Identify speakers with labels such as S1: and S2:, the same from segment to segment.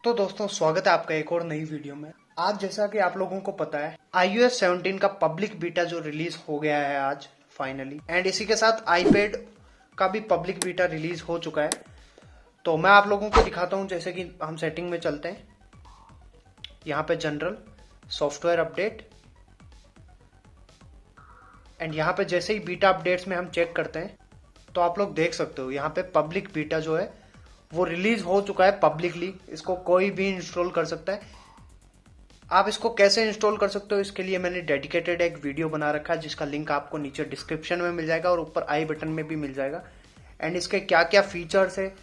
S1: तो दोस्तों स्वागत है आपका एक और नई वीडियो में। आज जैसा कि आप लोगों को पता है iOS 17 का पब्लिक बीटा जो रिलीज हो गया है आज फाइनली, एंड इसी के साथ आईपैड का भी पब्लिक बीटा रिलीज हो चुका है। तो मैं आप लोगों को दिखाता हूं, जैसे कि हम सेटिंग में चलते हैं। यहाँ पे जनरल सॉफ्टवेयर अपडेट, एंड यहाँ पे जैसे ही बीटा अपडेट्स में हम चेक करते हैं तो आप लोग देख सकते हो यहाँ पे पब्लिक बीटा जो है वो रिलीज हो चुका है पब्लिकली। इसको कोई भी इंस्टॉल कर सकता है। आप इसको कैसे इंस्टॉल कर सकते हो इसके लिए मैंने डेडिकेटेड एक वीडियो बना रखा है, जिसका लिंक आपको नीचे डिस्क्रिप्शन में मिल जाएगा और ऊपर आई बटन में भी मिल जाएगा। एंड इसके क्या क्या फीचर्स है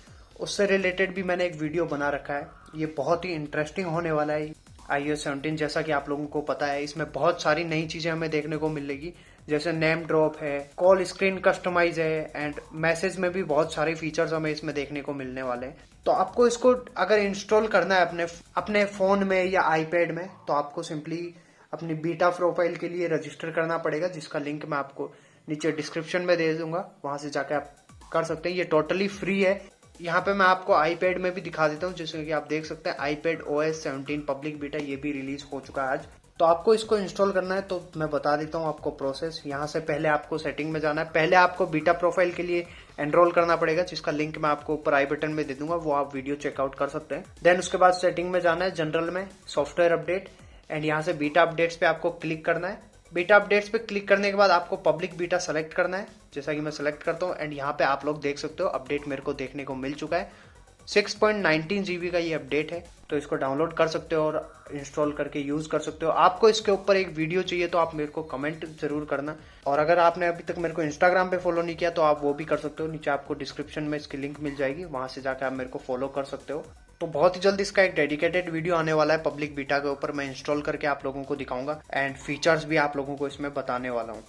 S1: उससे रिलेटेड भी मैंने एक वीडियो बना रखा है। ये बहुत ही इंटरेस्टिंग होने वाला है। iOS 17 जैसा कि आप लोगों को पता है इसमें बहुत सारी नई चीजें हमें देखने को मिलेगी, जैसे नेम ड्रॉप है, कॉल स्क्रीन कस्टमाइज है, एंड मैसेज में भी बहुत सारे फीचर्स हमें इसमें देखने को मिलने वाले हैं। तो आपको इसको अगर इंस्टॉल करना है अपने फोन में या आईपैड में, तो आपको सिंपली अपनी बीटा प्रोफाइल के लिए रजिस्टर करना पड़ेगा, जिसका लिंक मैं आपको नीचे डिस्क्रिप्शन में दे दूंगा। वहां से जाके आप कर सकते हैं। ये टोटली फ्री है। यहाँ पे मैं आपको आईपैड में भी दिखा देता हूँ, जैसे कि आप देख सकते हैं आईपैड OS 17 पब्लिक बीटा ये भी रिलीज हो चुका है आज। तो आपको इसको इंस्टॉल करना है तो मैं बता देता हूँ आपको प्रोसेस। यहाँ से पहले आपको सेटिंग में जाना है। पहले आपको बीटा प्रोफाइल के लिए एनरोल करना पड़ेगा, जिसका लिंक मैं आपको ऊपर आई बटन में दे दूंगा, वो आप वीडियो चेकआउट कर सकते हैं। देन उसके बाद सेटिंग में जाना है, जनरल में सॉफ्टवेयर अपडेट, एंड यहाँ से बीटा अपडेट्स पे आपको क्लिक करना है। बीटा अपडेट्स पे क्लिक करने के बाद आपको पब्लिक बीटा सेलेक्ट करना है, जैसा कि मैं सेलेक्ट करता हूँ। एंड यहाँ पे आप लोग देख सकते हो अपडेट मेरे को देखने को मिल चुका है। 6.19 GB का ये अपडेट है, तो इसको डाउनलोड कर सकते हो और इंस्टॉल करके यूज कर सकते हो। आपको इसके ऊपर एक वीडियो चाहिए तो आप मेरे को कमेंट जरूर करना। और अगर आपने अभी तक मेरे को इंस्टाग्राम पे फॉलो नहीं किया तो आप वो भी कर सकते हो। नीचे आपको डिस्क्रिप्शन में इसकी लिंक मिल जाएगी, वहां से जाकर आप मेरे को फॉलो कर सकते हो। तो बहुत ही जल्द इसका एक डेडिकेटेड वीडियो आने वाला है पब्लिक बीटा के ऊपर। मैं इंस्टॉल करके आप लोगों को दिखाऊंगा एंड फीचर्स भी आप लोगों को इसमें बताने वाला हूँ।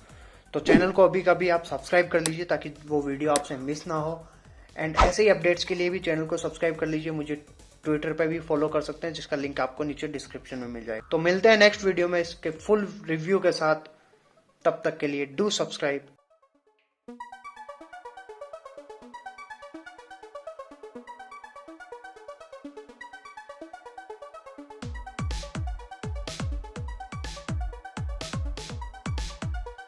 S1: तो चैनल को अभी कभी आप सब्सक्राइब कर लीजिए ताकि वो वीडियो आपसे मिस ना हो। एंड ऐसे ही अपडेट्स के लिए भी चैनल को सब्सक्राइब कर लीजिए। मुझे ट्विटर पे भी फॉलो कर सकते हैं, जिसका लिंक आपको नीचे डिस्क्रिप्शन में मिल जाएगा। तो मिलते हैं नेक्स्ट वीडियो में इसके फुल रिव्यू के साथ। तब तक के लिए डू सब्सक्राइब।